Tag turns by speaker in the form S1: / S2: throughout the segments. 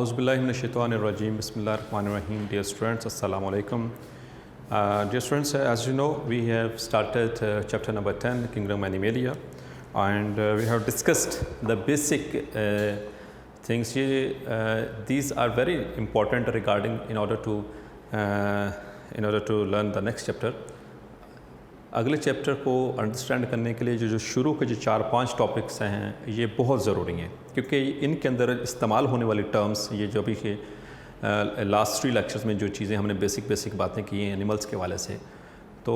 S1: Auzubillahiminash-shaytanir-rajim. Bismillahir-rahmanir-rahim. Dear students, Assalamu alaikum. Dear students, as you know, we have started chapter number 10, Kingdom Animalia, and we have discussed the basic things. These are very important regarding in order to learn the next chapter. अगले chapter को understand करने के लिए जो शुरू के जो 4-5 topics हैं ये बहुत ज़रूरी हैं, क्योंकि इनके अंदर इस्तेमाल होने वाली टर्म्स ये जो भी है लास्ट 3 लेक्चर्स में जो चीज़ें हमने बेसिक बातें की हैं एनिमल्स के वाले से, तो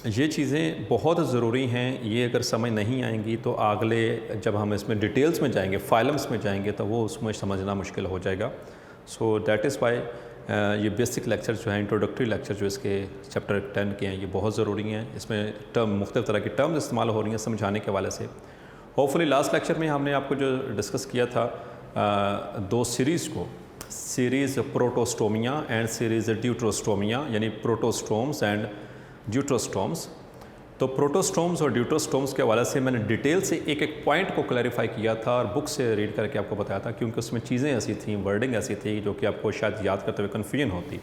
S1: ये चीज़ें बहुत ज़रूरी हैं. ये अगर समझ नहीं आएंगी तो अगले जब हम इसमें डिटेल्स में जाएंगे, फाइलम्स में जाएंगे, तो वो उसमें समझना मुश्किल हो जाएगा. सो दैट इज़ वाई ये बेसिक लेक्चर जो है, इंट्रोडक्टरी लेक्चर जो इसके चैप्टर 10 के हैं, ये बहुत ज़रूरी हैं. इसमें टर्म मुख्तलिफ़ तरह की टर्म्स इस्तेमाल हो रही हैं समझाने के वाले से. होपफुली लास्ट लेक्चर में हमने आपको जो डिस्कस किया था 2 सीरीज़ को, सीरीज़ प्रोटोस्टोमिया एंड सीरीज़ ड्यूट्रोस्टोमिया, यानी प्रोटोस्टोम्स एंड ड्यूट्रोस्टोम्स. तो प्रोटोस्टोम्स और ड्यूट्रोस्टोम्स के हवाले से मैंने डिटेल से एक पॉइंट को क्लैरिफाई किया था और बुक से रीड करके आपको बताया था, क्योंकि उसमें चीज़ें ऐसी थी, वर्डिंग ऐसी थी जो कि आपको शायद याद करते हुए कन्फ्यूजन होती.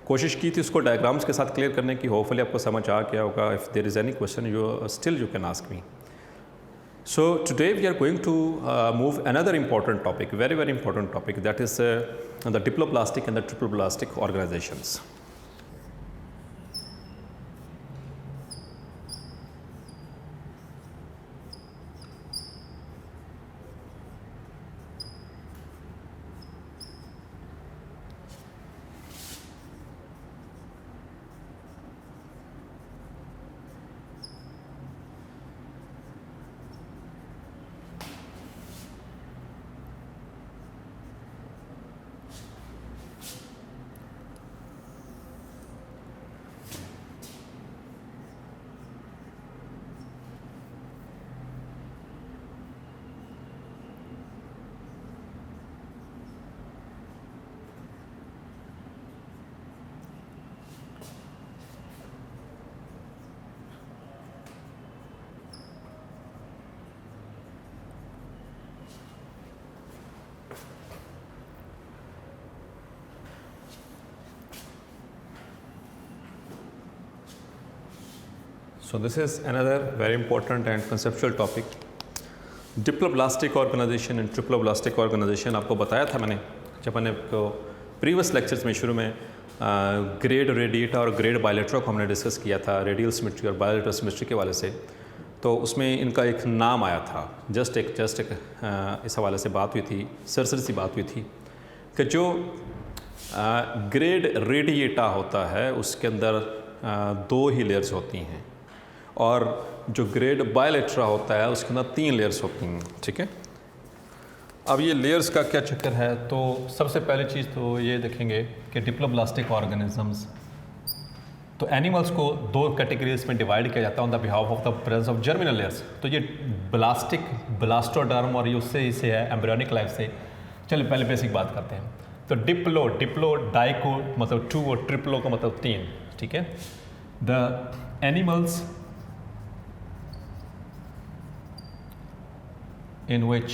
S1: कोशिश की थी उसको डायग्राम्स के साथ क्लियर करने की. होपफुली आपको समझ आ गया होगा. If there is any question you can ask me. So today we are going to move another important topic, very important topic, that is the diploblastic and the triploblastic organizations. So this is another very important and conceptual topic, diploblastic organization and triploblastic organization. आपको बताया था मैंने जब मैंने previous lectures में शुरू में grade radiata और ग्रेड बायलेटरा को हमने डिस्कस किया था, रेडियल सिमेट्री और बायलेटरल सिमेट्री के वाले से. तो उसमें इनका एक नाम आया था, जस्ट एक इस हवाले से बात हुई थी, सरसरी सी बात हुई थी कि जो ग्रेड रेडिएटा होता है उसके अंदर 2 ही लेयर्स होती हैं, और जो ग्रेड बायलेटरा होता है उसके अंदर 3 लेयर्स होती हैं. ठीक है. अब ये लेयर्स का क्या चक्कर है, तो सबसे पहली चीज़ तो ये देखेंगे कि डिप्लोब्लास्टिक ऑर्गेनिजम्स, तो एनिमल्स को 2 कैटेगरीज में डिवाइड किया जाता है on the behalf of the presence of germinal layers. तो ये ब्लास्टिक, ब्लास्टोडर्म और ये उससे इसे है एम्ब्रियोनिक लाइफ से. चलिए पहले बेसिक बात करते हैं. तो डिप्लो डाइको मतलब 2 और ट्रिप्लो का मतलब 3. ठीक है. The animals in which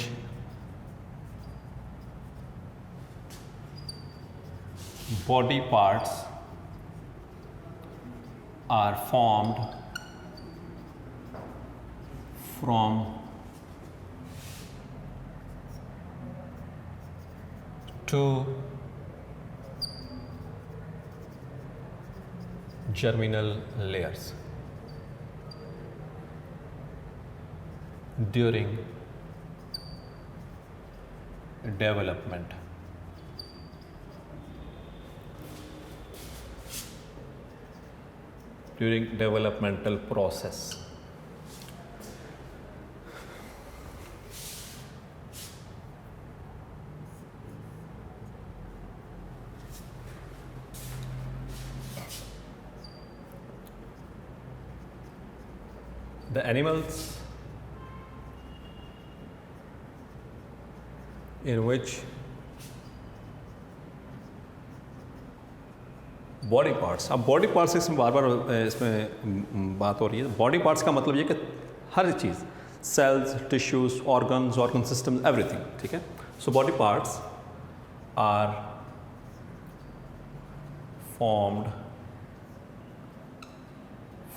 S1: body parts are formed from two germinal layers during development. During developmental process. The animals in which body parts, अब बॉडी पार्ट्स इसमें बार बार इसमें बात हो रही है. बॉडी पार्ट्स का मतलब ये कि हर चीज़, cells, tissues, organ system, everything. ठीक है. So body parts are formed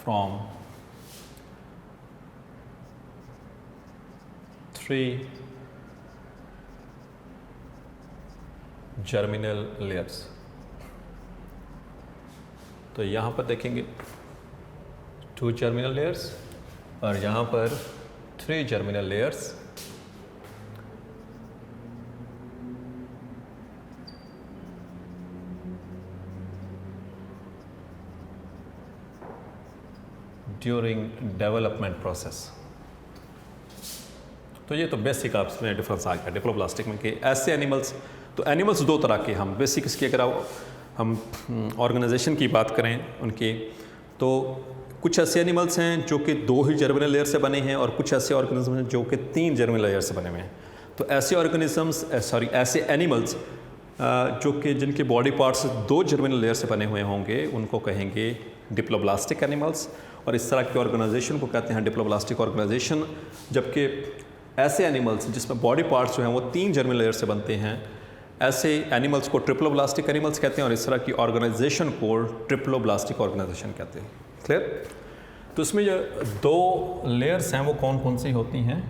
S1: from 3 germinal layers। तो यहाँ पर देखेंगे 2 germinal layers और यहाँ पर 3 germinal layers। During development process. तो ये तो बेसिक आपसे डिफरेंस आ गया डिप्लोब्लास्टिक में कि ऐसे एनिमल्स, तो एनिमल्स 2 तरह के हम बेसिक इसकी अगर हम ऑर्गेनाइजेशन की बात करें उनकी, तो कुछ ऐसे एनिमल्स हैं जो कि 2 ही जर्मिनल लेयर से बने हैं और कुछ ऐसे ऑर्गेनिज्म हैं जो कि 3 जर्मिनल लेयर से बने हुए हैं। तो ऐसे ऑर्गेनिजम्स ऐसे एनिमल्स जो कि जिनके बॉडी पार्ट्स 2 जर्मिनल लेयर से बने हुए होंगे उनको कहेंगे डिप्लोब्लास्टिक एनिमल्स, और इस तरह के ऑर्गेनाइजेशन को कहते हैं डिप्लोब्लास्टिक ऑर्गेनाइजेशन। जबकि ऐसे एनिमल्स जिसमें बॉडी पार्ट्स जो हैं वो 3 जर्मिनल लेयर से बनते हैं, ऐसे एनिमल्स को ट्रिप्लोब्लास्टिक एनिमल्स कहते हैं, और इस तरह की ऑर्गेनाइजेशन को ट्रिप्लोब्लास्टिक ऑर्गेनाइजेशन कहते हैं। क्लियर? तो इसमें जो 2 लेयर्स हैं वो कौन कौन सी होती हैं?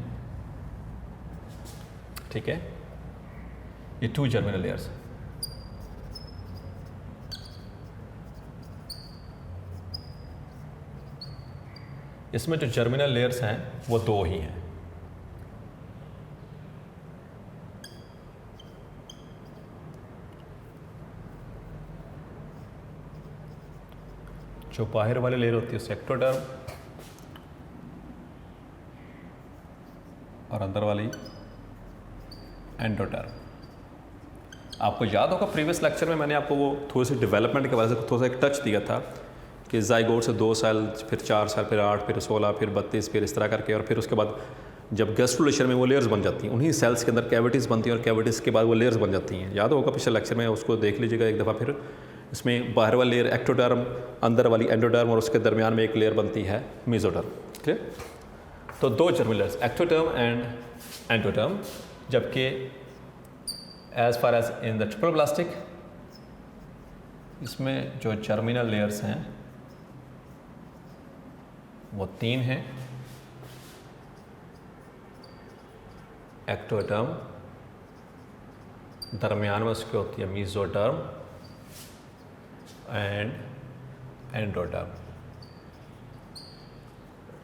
S1: ठीक है, ये 2 जर्मिनल लेयर्स। इसमें जो जर्मिनल लेयर्स हैं वो 2 ही हैं। जो बाहर वाली लेयर होती है उसे एक्टोडर्म, और अंदर वाली एंडोडर्म। आपको याद होगा प्रीवियस लेक्चर में मैंने आपको वो थोड़ी सी डेवलपमेंट के वजह से थोड़ा सा एक टच दिया था कि जाइगोट से 2 साल, फिर 4 साल, फिर 8, फिर 16, फिर 32, फिर इस तरह करके, और फिर उसके बाद जब गैस्ट्रुलेशन में वो लेयर्स बन जाती हैं, उन्हीं सेल्स के अंदर कैविटीज़ बनती हैं और कैविटीज़ के बाद वो लेयर्स बन जाती हैं। याद होगा पिछले लेक्चर में, उसको देख लीजिएगा एक दफ़ा। फिर इसमें बाहर वाली लेयर एक्टोडर्म, अंदर वाली एंडोडर्म, और उसके दरमियान में एक लेयर बनती है मेसोडर्म। क्लियर? तो 2 germinal layers, ectoderm and endoderm. जबकि as far as in the triploblastic, इसमें जो जर्मिनल लेयर्स हैं वो 3 हैं, एक्टोडर्म, दरमियान में उसकी होती है मेसोडर्म एंड एंडोडर्म।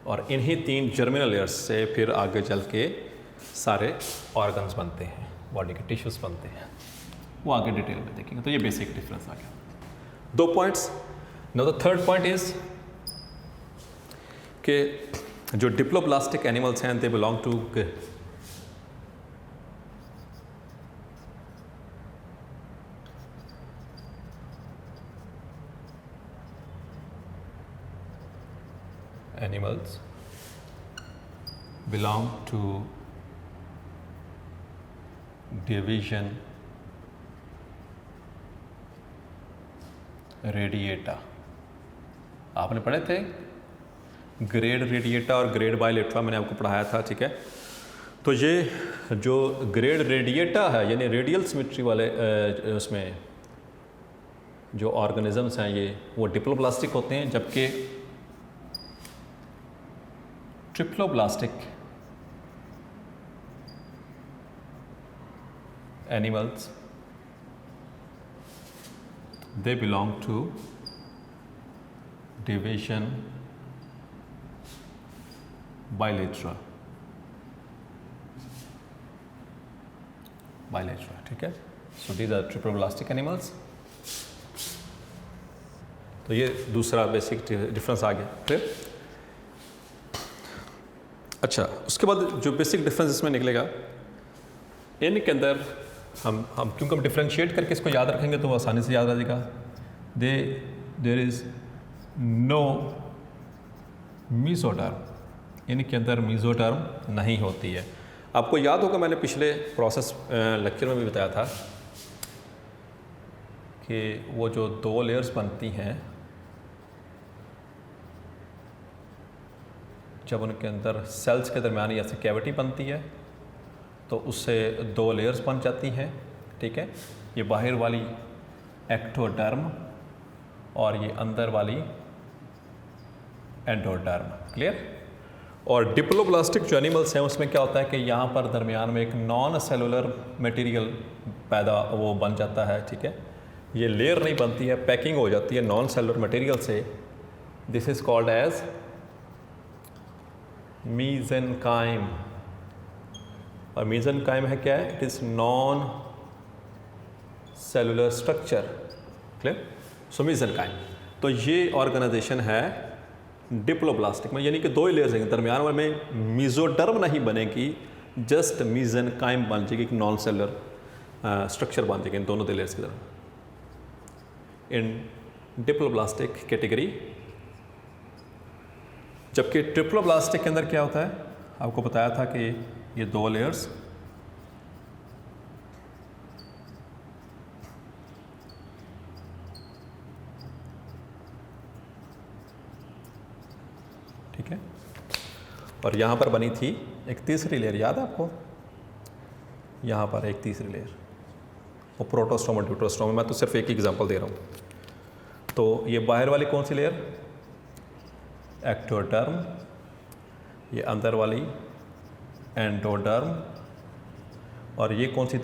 S1: और इन्हीं 3 जर्मिनल लेयर्स से फिर आगे चल के सारे ऑर्गन्स बनते हैं, बॉडी के टिश्यूज बनते हैं, वो आगे डिटेल में देखेंगे। तो ये बेसिक डिफरेंस आ गया। 2 points. Now the third point is कि जो डिप्लोब्लास्टिक एनिमल्स हैं they belong to animals belong to division radiata। आपने पढ़े थे ग्रेड रेडिएटा और ग्रेड बायलेट्रा, मैंने आपको पढ़ाया था। ठीक है, तो ये जो ग्रेड रेडिएटा है यानी रेडियल सिमेट्री वाले उसमें जो ऑर्गेनिजम्स हैं ये वो डिप्लोब्लास्टिक होते हैं, जबकि triploblastic animals they belong to division bilateral। ठीक है, सो these are triploblastic animals। तो ये दूसरा बेसिक डिफरेंस आ गया। फिर अच्छा, उसके बाद जो बेसिक डिफरेंस इसमें निकलेगा इनके अंदर हम क्योंकि हम डिफ्रेंशिएट करके इसको याद रखेंगे तो वो आसानी से याद आ जाएगा। देयर इज़ नो मेसोडर्म, इनके अंदर मेसोडर्म नहीं होती है। आपको याद होगा मैंने पिछले प्रोसेस लेक्चर में भी बताया था कि वो जो 2 लेयर्स बनती हैं जब उनके अंदर सेल्स के दरमियान ऐसी कैविटी बनती है तो उससे 2 लेयर्स बन जाती हैं, ठीक है। ये बाहर वाली एक्टोडर्म और ये अंदर वाली एंडोडर्म, क्लियर। और डिप्लोब्लास्टिक जो एनिमल्स हैं उसमें क्या होता है कि यहाँ पर दरमियान में एक नॉन सेलुलर मटेरियल पैदा वो बन जाता है, ठीक है। ये लेयर नहीं बनती है, पैकिंग हो जाती है नॉन सेलुलर मटेरियल से। This is called as mesenchyme. और मीजेनकाइम है क्या है? It is non cellular structure, clear. So mesenchyme, तो ये ऑर्गेनाइजेशन है डिप्लोब्लास्टिक में, यानी कि दो ही लेयर्स हैं, दरमियान में मीजोडर्म नहीं बनेगी, जस्ट मीजेनकाइम बन जाएगी, एक नॉन सेलुलर स्ट्रक्चर बन जाएगी इन दोनों दो लेयर्स की तरह इन डिप्लोब्लास्टिक कैटेगरी। जबकि ट्रिप्लोब्लास्टिक के अंदर क्या होता है, आपको बताया था कि ये दो लेयर्स, ठीक है। और यहाँ पर बनी थी एक तीसरी लेयर, याद है आपको? यहाँ पर एक तीसरी लेयर, वो प्रोटोस्टोम और ड्यूटोस्टोम। मैं तो सिर्फ एक ही एग्जांपल दे रहा हूँ। तो ये बाहर वाली कौन सी लेयर? एक्टोडर्म। ये अंदर वाली एंडोडर्म। और ये कौन सी?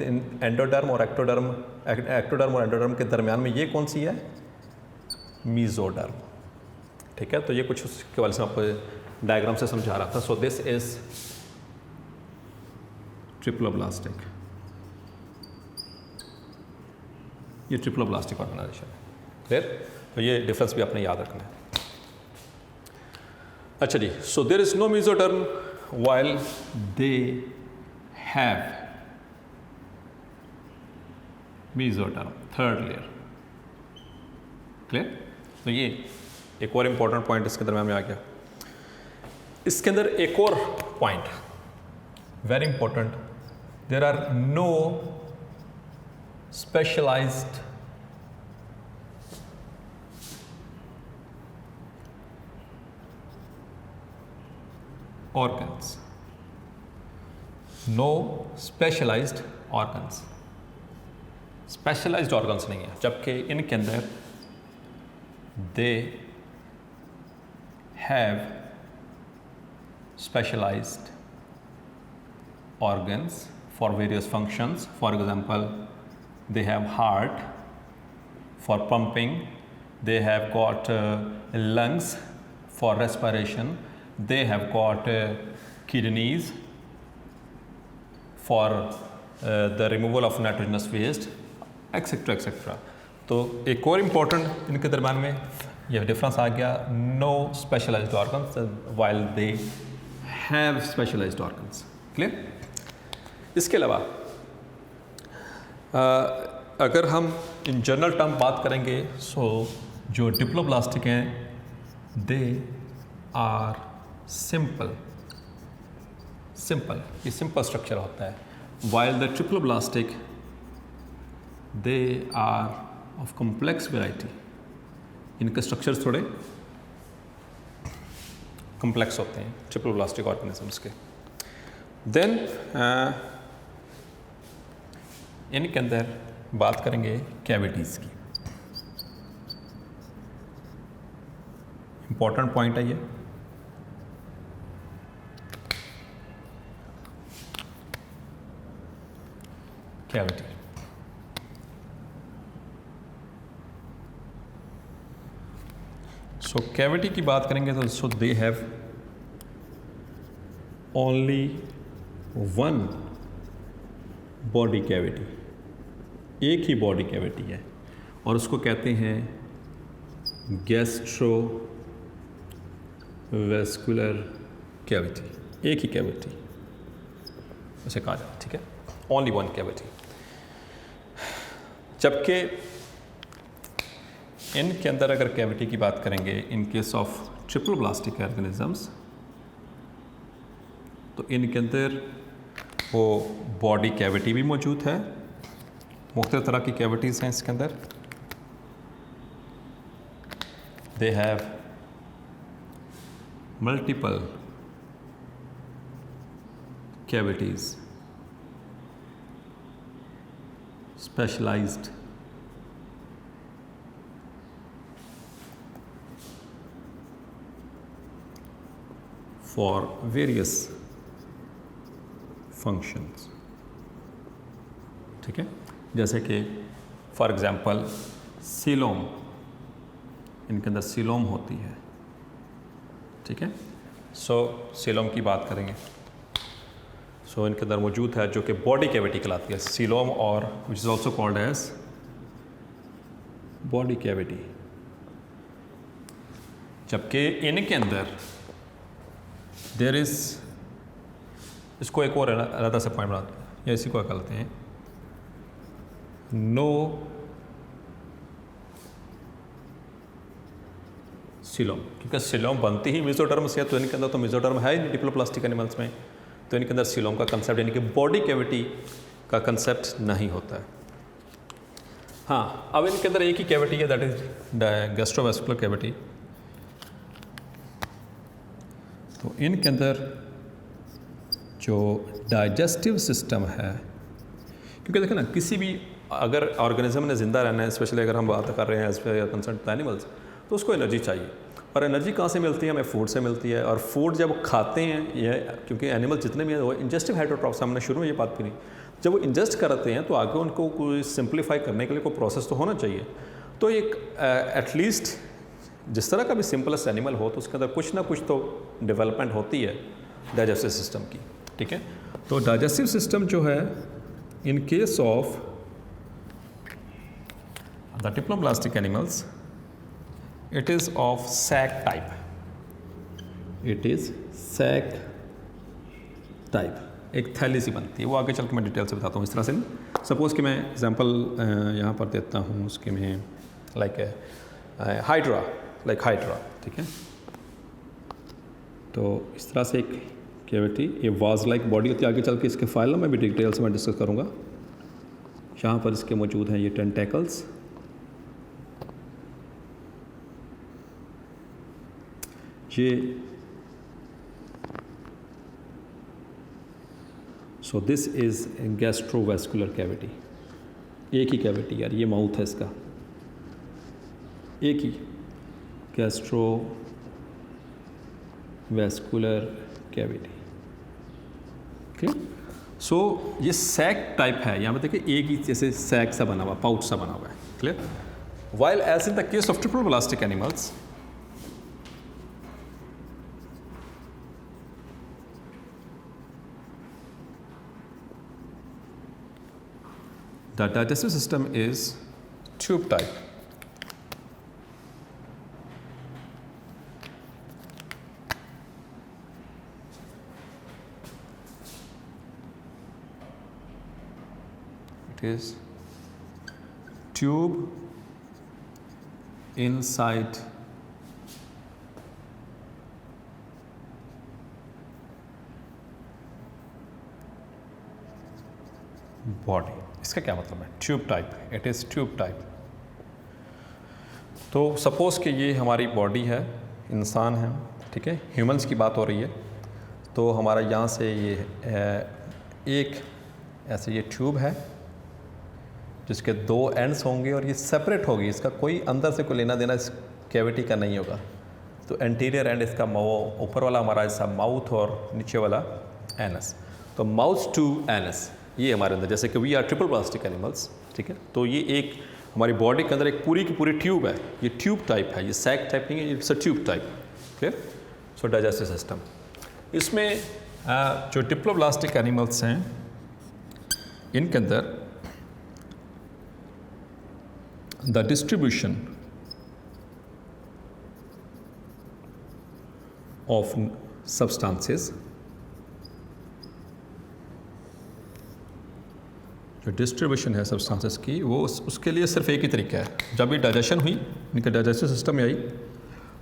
S1: एंडोडर्म और एक्टोडर्म, एक्टोडर्म और एंडोडर्म के दरमियान में ये कौन सी है? मीजोडर्म, ठीक है। तो ये कुछ उसके वाले से आपको डायग्राम से समझा रहा था। सो दिस इज ट्रिप्लोब्लास्टिक, ये ट्रिप्लोब्लास्टिक ऑर्गेनाइजेशन है, क्लियर। तो ये डिफरेंस भी आपने याद रखना है। अच्छा जी, so there is no mesoderm while they have mesoderm, third layer, clear। तो ये एक और इम्पॉर्टेंट पॉइंट इसके दरम्यान में आ गया। इसके अंदर एक और point very important, there are no specialized organs, no specialized organs, specialized organs नहीं है, जबकि इनके अंदर they have specialized organs for various functions. For example, they have heart for pumping, they have got lungs for respiration, they have got kidneys for the removal of nitrogenous waste, etc etc। तो एक और important इनके दरम्यान में यह difference आ गया, no specialized organs while they have specialized organs, clear. इसके अलावा अगर हम इन जनरल टर्म बात करेंगे, सो जो डिप्लोब्लास्टिक हैं दे आर सिंपल, ये सिंपल स्ट्रक्चर होता है, while the triploblastic they are of complex variety, इनके स्ट्रक्चर्स थोड़े कॉम्प्लेक्स होते हैं ट्रिप्लोब्लास्टिक ऑर्गेनिजम्स के। देन इनके अंदर बात करेंगे कैविटीज़ की, इंपॉर्टेंट पॉइंट है ये। कैविटी, सो कैविटी की बात करेंगे तो so they have only one body cavity, एक ही बॉडी कैविटी है और उसको कहते हैं गैस्ट्रोवेस्कुलर कैविटी, एक ही कैविटी उसे कहा जाता है, ठीक है, ओनली वन कैविटी। जबकि इनके अंदर अगर कैविटी की बात करेंगे इन केस ऑफ ट्रिप्लोब्लास्टिक ऑर्गेनिजम्स, तो इनके अंदर वो बॉडी कैविटी भी मौजूद है, मुख्तलिफ तरह की कैविटीज़ हैं इसके अंदर। They have multiple cavities specialized for various functions, ठीक है। जैसे कि फॉर एग्जांपल सीलोम, इनके अंदर सीलोम होती है, ठीक है। सो सीलोम की बात करेंगे। सो इनके अंदर मौजूद है जो कि बॉडी कैविटी कहलाती है, सीलोम, और which is also called as body cavity. जबकि इनके अंदर देयर इज, इसको एक और अलग से पॉइंट बनाते हैं, या इसी को कहते हैं नो सीलोम, क्योंकि सीलोम बनती ही मेसोडर्म से है, तो इनके अंदर तो मेसोडर्म है ही नहीं डिप्लोप्लास्टिक एनिमल्स में, तो इनके अंदर सीलोम का कंसेप्ट यानी कि बॉडी कैविटी का कंसेप्ट नहीं होता है। हाँ, अब इनके अंदर एक ही कैविटी है, दैट इज गैस्ट्रोवेस्कुलर कैविटी। तो इनके अंदर जो डाइजेस्टिव सिस्टम है, क्योंकि देखें ना, किसी भी अगर ऑर्गेनिज्म ने ज़िंदा रहना है, स्पेशली अगर हम बात कर रहे हैं एज पर कंसर्न एनिमल्स, तो उसको एनर्जी चाहिए, और एनर्जी कहाँ से मिलती है? हमें फूड से मिलती है। और फूड जब खाते हैं, ये क्योंकि एनिमल जितने भी हैं वो इंजेस्टिव हेटेरोट्रॉफ्स, हमने शुरू में ये बात करी, जब वो इंजेस्ट करते हैं तो आगे उनको कोई सिंप्लीफाई करने के लिए कोई प्रोसेस तो होना चाहिए। तो एक एटलीस्ट जिस तरह का भी सिंपलेस्ट एनिमल हो, तो उसके अंदर कुछ ना कुछ तो डेवलपमेंट होती है डाइजेस्टिव सिस्टम की, ठीक है। तो डाइजेस्टिव सिस्टम जो है, इन case of the diploblastic animals, it is of sac type, it is sac type, एक थैली सी बनती है, वो आगे चल के मैं डिटेल से बताता हूँ। इस तरह से नहीं, सपोज़ कि मैं एग्जांपल यहाँ पर देता हूँ उसके में, लाइक हाइड्रा, लाइक हाइड्रा, ठीक है। तो इस तरह से एक कैविटी, ये वाज लाइक बॉडी होती है। आगे चल के इसके फाइल में भी डिटेल से मैं डिस्कस करूँगा। यहाँ पर इसके मौजूद हैं ये टेंटेकल्स, ये सो दिस इज गैस्ट्रोवेस्कुलर कैविटी, एक ही कैविटी यार, ये माउथ है इसका, एक ही गैस्ट्रोवेस्कुलर कैविटी, ठीक। सो ये सैक टाइप है, यहाँ पे देखिए एक ही जैसे सैक सा बना हुआ, पाउच सा बना हुआ है, clear. While as in the case of triploblastic animals, the digestive system is tube type. It is tube inside body. इसका क्या मतलब है? Tube type, it is tube type. तो सपोज़ कि ये हमारी बॉडी है, इंसान है, ठीक है, ह्यूमंस की बात हो रही है। तो हमारा यहाँ से ये एक ऐसे ये ट्यूब है जिसके दो एंड्स होंगे और ये सेपरेट होगी, इसका कोई अंदर से कोई लेना देना इस कैविटी का नहीं होगा। तो एंटीरियर एंड इसका ऊपर वाला हमारा ऐसा माउथ और नीचे वाला एनस, तो माउथ टू एनस ये हमारे अंदर, जैसे कि वी आर ट्रिप्लोप्लास्टिक एनिमल्स, ठीक है। तो ये एक हमारी बॉडी के अंदर एक पूरी की पूरी ट्यूब है, ये ट्यूब टाइप है, ये सैक टाइप नहीं है, it's a tube type, clear. So digestive system, इसमें जो डिप्लोप्लास्टिक एनिमल्स हैं, इनके अंदर द डिस्ट्रीब्यूशन ऑफ सब्सटेंसेस, जो डिस्ट्रीब्यूशन है सब्सटेंसेस की, वो उसके लिए सिर्फ एक ही तरीका है। जब भी डाइजेशन हुई, इनके डाइजेस्टिव सिस्टम में आई,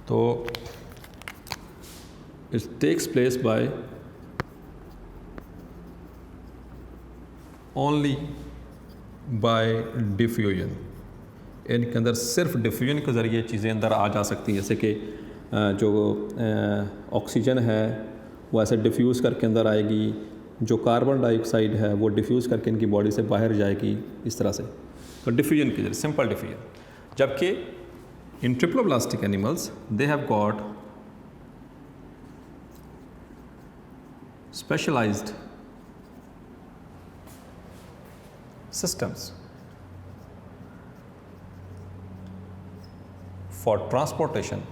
S1: तो it takes place by only by diffusion. इनके अंदर सिर्फ डिफ्यूजन के ज़रिए चीज़ें अंदर आ जा सकती हैं, जैसे कि जो ऑक्सीजन है वो ऐसे डिफ्यूज़ करके अंदर आएगी, जो कार्बन डाइऑक्साइड है वो डिफ्यूज़ करके इनकी बॉडी से बाहर जाएगी इस तरह से, तो डिफ्यूजन की जरिए, सिंपल डिफ्यूजन। जबकि in triploblastic animals they have got specialized systems for transportation,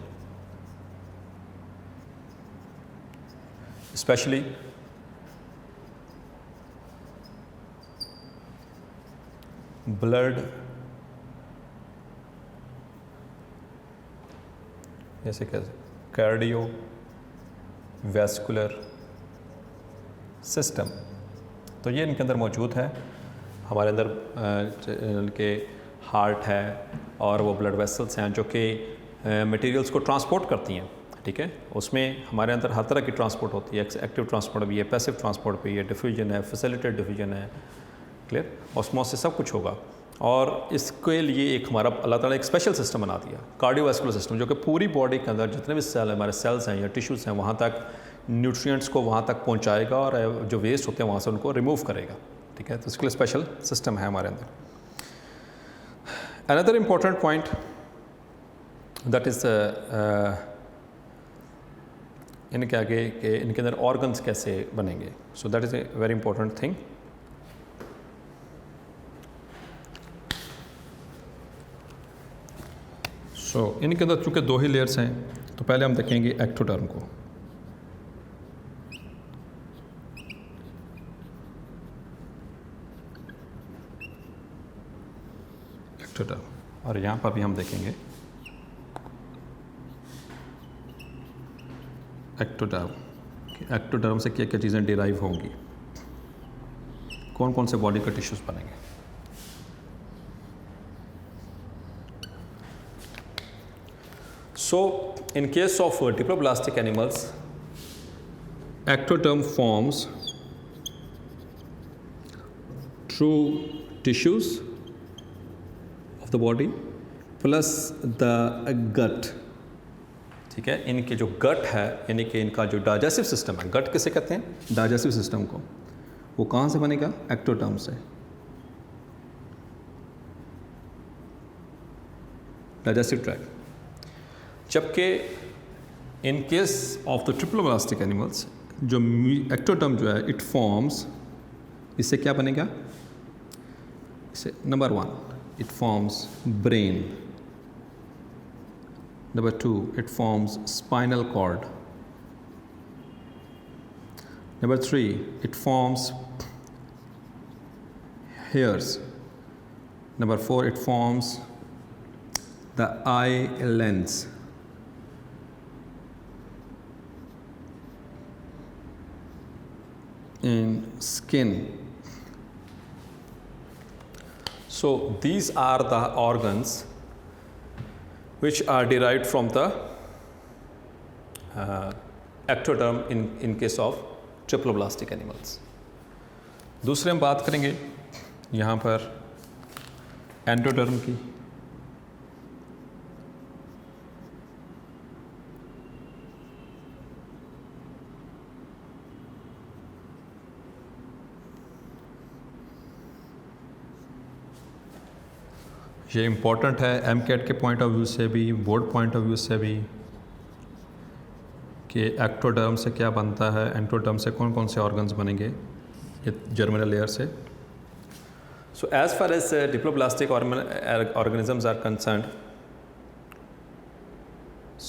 S1: especially blood, जैसे कैसे कार्डियो वैस्कुलर सिस्टम, तो ये इनके अंदर मौजूद है। हमारे अंदर इनके हार्ट है और वो ब्लड वेसल्स हैं जो कि मटेरियल्स को ट्रांसपोर्ट करती हैं, ठीक है। उसमें हमारे अंदर हर तरह की ट्रांसपोर्ट होती है, एक्टिव ट्रांसपोर्ट भी है, पैसिव ट्रांसपोर्ट भी है, डिफ्यूजन है, फैसिलिटेटेड डिफ्यूजन है, क्लियर, ऑस्मोसिस, सब कुछ होगा। और इसके लिए एक हमारा अल्लाह ताला एक स्पेशल सिस्टम बना दिया, कार्डियोवैस्कुलर सिस्टम, जो कि पूरी बॉडी के अंदर जितने भी सेल हमारे सेल्स हैं या टिश्यूज़ हैं वहाँ तक न्यूट्रिएंट्स को वहाँ तक पहुँचाएगा और जो वेस्ट होते हैं वहाँ से उनको रिमूव करेगा, ठीक है। तो इसके लिए स्पेशल सिस्टम है हमारे अंदर। Another important point that is इनके आगे के इनके अंदर ऑर्गन्स कैसे बनेंगे, so that is a very important thing. So इनके अंदर चूँकि दो ही लेयर्स हैं, तो पहले हम देखेंगे एक्टोडर्म को। एक्टोडर्म, और यहाँ पर भी हम देखेंगे एक्टोडर्म, एक्टोडर्म से क्या क्या चीज़ें डिराइव होंगी, कौन कौन से बॉडी के टिश्यूज़ बनेंगे। So, in case of diploblastic animals, ectoderm forms through tissues of the body plus the gut, ठीक है। इनके जो गट है, यानी कि इनका जो डाइजेस्टिव सिस्टम है, गट किसे कहते हैं, डाइजेस्टिव सिस्टम को, वो कहाँ से बनेगा, एक्टोडर्म से, डाइजेस्टिव ट्रैक्ट। जबकि in case of the triploblastic animals जो एक्टोडर्म जो है इट फॉर्म्स, इससे क्या बनेगा, इससे number 1 it forms brain, number 2 it forms spinal cord, number 3 it forms hairs, number 4 it forms the eye lens, in skin. So these are the organs which are derived from the ectoderm in case of triploblastic animals. दूसरे हम बात करेंगे यहाँ पर endoderm की। ये important है AMCAT के पॉइंट ऑफ व्यू से भी, बोर्ड पॉइंट ऑफ व्यू से भी, कि एक्टोडर्म से क्या बनता है, एंडोडर्म से कौन कौन से ऑर्गन्स बनेंगे, ये जर्मिनल लेयर से। So as far as diploblastic organisms are concerned,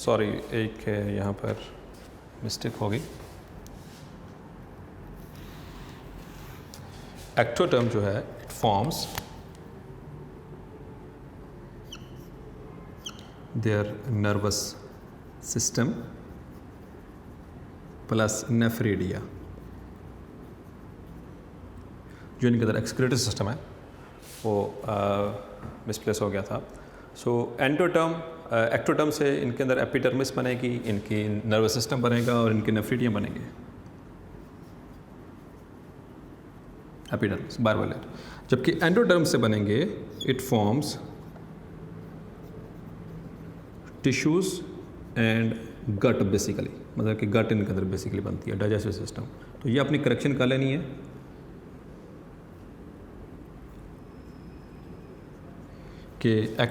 S1: sorry एक यहाँ पर मिस्टेक होगी, एक्टोडर्म जो है it forms their nervous system plus nephridia, जो इनके अंदर एक्सक्रीटरी सिस्टम है वो मिसप्लेस हो गया था। सो एंडोडर्म एक्टोडर्म से इनके अंदर एपिडर्मिस बनेगी, इनकी नर्वस सिस्टम बनेगा और इनके नेफ्रिडियम बनेंगे, एपिडर्मिस बारवा लेयर। जबकि एंडोडर्म से बनेंगे it forms tissues and gut basically, मतलब कि गट इनके अंदर बेसिकली बनती है, डाइजेस्टिव सिस्टम। तो ये अपनी करेक्शन कर लेनी है कि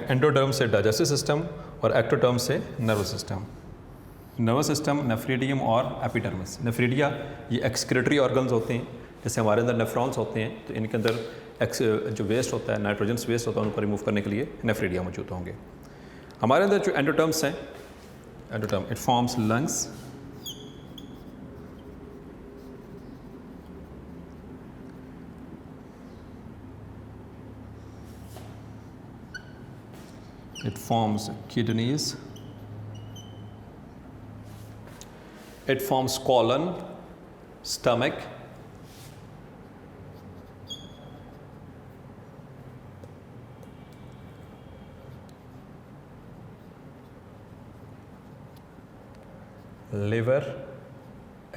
S1: एंडोडर्म से डाइजेस्टिव सिस्टम और एक्टोडर्म से नर्वस सिस्टम। नर्वस सिस्टम, नेफ्रिडियम और एपिडर्मिस। नेफ्रिडिया ये एक्सक्रीटरी ऑर्गन्स होते हैं, जैसे हमारे अंदर नेफ्रॉन्स होते हैं, तो इनके अंदर जो वेस्ट होता है, नाइट्रोजन वेस्ट होता है, उनको रिमूव करने के लिए नेफ्रिडिया मौजूद होंगे। हमारे अंदर जो एंडोडर्म्स हैं, endoderm it forms lungs, it forms kidneys, it forms colon, stomach, liver,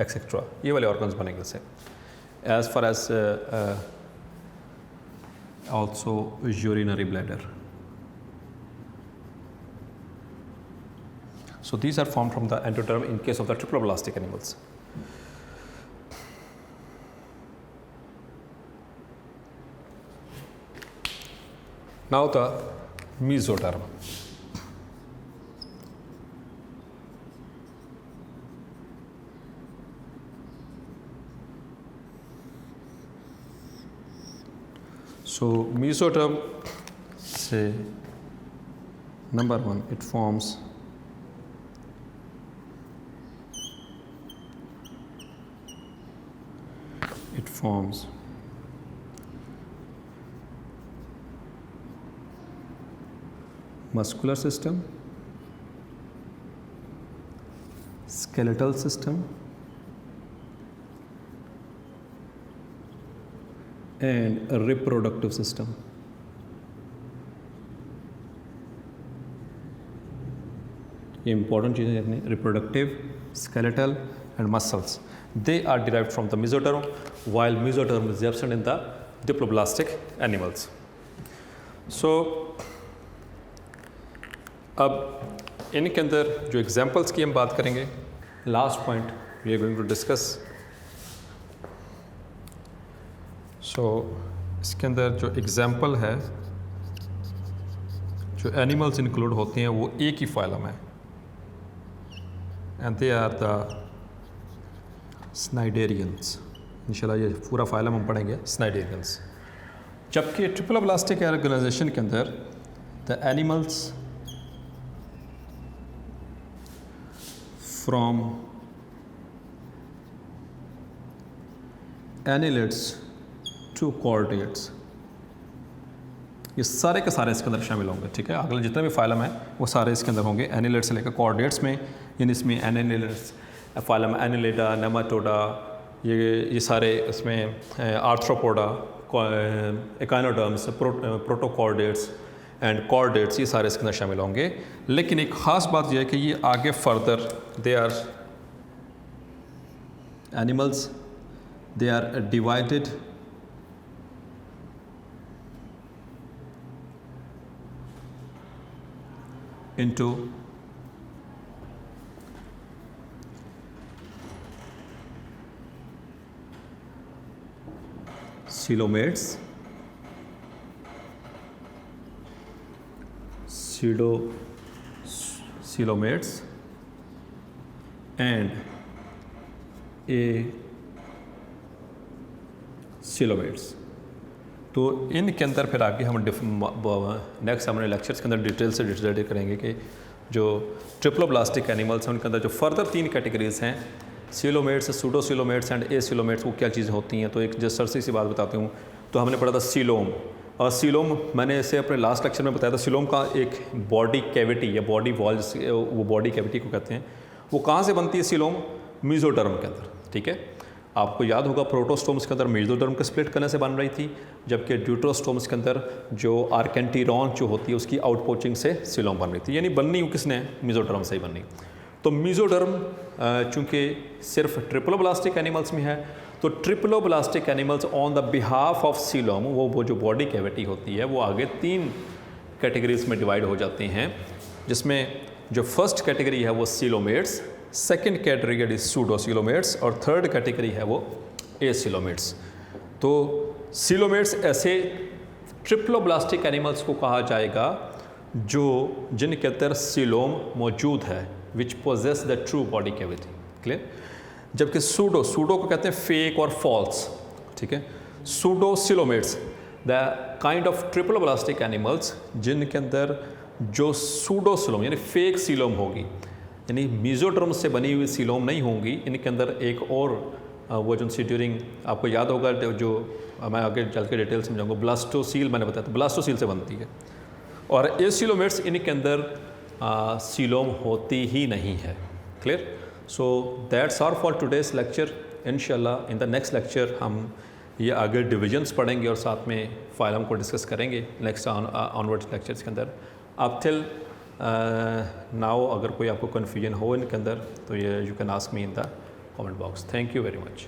S1: etc. ये वाले ऑर्गन्स बनेंगे इससे। As far as also urinary bladder. So these are formed from the endoderm in case of the triploblastic animals. Now the mesoderm. So mesoderm say number one, it forms muscular system, skeletal system, and a reproductive system. ये important चीज़ें देखनी, reproductive, skeletal and muscles. They are derived from the mesoderm, while mesoderm is absent in the diploblastic animals. So अब इनके अंदर जो examples की हम बात करेंगे, last point we are going to discuss. So इसके अंदर जो एग्जाम्पल है, जो एनिमल्स इंक्लूड होते हैं वो एक ही फाइलम है, एंड दे आर द स्नाइडेरियंस। इंशाल्लाह ये पूरा फाइलम हम पढ़ेंगे, स्नाइडेरियंस। जबकि ट्रिप्लोब्लास्टिक ऑर्गेनाइजेशन के अंदर the animals from annelids to chordates, ये सारे के सारे इसके अंदर शामिल होंगे। ठीक है, अगले जितने भी फाइलम हैं वो सारे इसके अंदर होंगे, एनिलेट से लेकर कॉर्डेट्स में, यानी इसमें एनिलेट्स, फाइलम एनिलेडा, नेमाटोडा, ये सारे इसमें arthropoda, echinoderms, protochordates and chordates, ये सारे इसके अंदर शामिल होंगे। लेकिन एक ख़ास बात यह है कि ये आगे further they are animals, they are divided into coelomates, pseudocoelomates and acoelomates। तो इनके अंदर फिर आगे हम नेक्स्ट हमारे लेक्चर्स के अंदर डिटेल से डिस्कस करेंगे कि जो ट्रिप्लोब्लास्टिक एनिमल्स हैं उनके अंदर जो फर्दर 3 कैटेगरीज हैं, सीलोमेट्स, सूडोसीलोमेट्स एंड एसीलोमेट्स, वो क्या चीज़ें होती हैं। तो एक जस्ट सरसी सी बात बताती हूँ। तो हमने पढ़ा था सीलोम, और सीलोम मैंने इसे अपने लास्ट लेक्चर में बताया था। सीलोम का एक बॉडी कैविटी या बॉडी वॉल, वो बॉडी कैविटी को कहते हैं, वो कहाँ से बनती है सीलोम? मेसोडर्म के अंदर। ठीक है, आपको याद होगा प्रोटोस्टोम्स के अंदर मेसोडर्म को स्प्लिट करने से बन रही थी, जबकि ड्यूटरोस्टोम्स के अंदर जो आर्केंटीरॉन जो होती है उसकी आउटपोचिंग से सीलोम बन रही थी, यानी बननी किसने? मेसोडर्म से ही बननी। तो मेसोडर्म चूँकि सिर्फ ट्रिप्लोब्लास्टिक एनिमल्स में है, तो triploblastic animals on the behalf of coelom, वो जो बॉडी कैविटी होती है वो आगे 3 कैटेगरीज में डिवाइड हो जाते हैं, जिसमें जो फर्स्ट कैटेगरी है वो सीलोमेट्स, सेकंड कैटेगरी सूडोसीलोमेट्स और थर्ड कैटेगरी है वो एसीलोमेट्स। तो सीलोमेट्स ऐसे ट्रिप्लोब्लास्टिक एनिमल्स को कहा जाएगा जिनके अंदर सीलोम मौजूद है, which possess the true body cavity. Clear. जबकि सूडो को कहते हैं फेक और फॉल्स, ठीक है। Pseudocoelomates the kind of triploblastic animals जिनके अंदर जो सूडोसीलोम यानी फेक सीलोम होगी, यानी मीजोडर्म से बनी हुई सीलोम नहीं होंगी, इनके अंदर एक और वो जो सी ड्यूरिंग आपको याद होगा जो मैं आगे चल के डिटेल समझाऊंगा, ब्लास्टोसील मैंने बताया था, ब्लास्टोसील से बनती है। और एसीलोमेट्स इनके अंदर सीलोम होती ही नहीं है। Clear. So that's all for today's lecture. इंशाल्लाह इन द नेक्स्ट लेक्चर हम ये आगे डिविजन्स पढ़ेंगे और साथ में फाइलम को डिस्कस करेंगे नेक्स्ट ऑनवर्ड्स लेक्चर्स के अंदर। अब टिल नाउ अगर कोई आपको कन्फ्यूजन हो इनके अंदर तो ये you can ask me in the comment box. Thank you very much.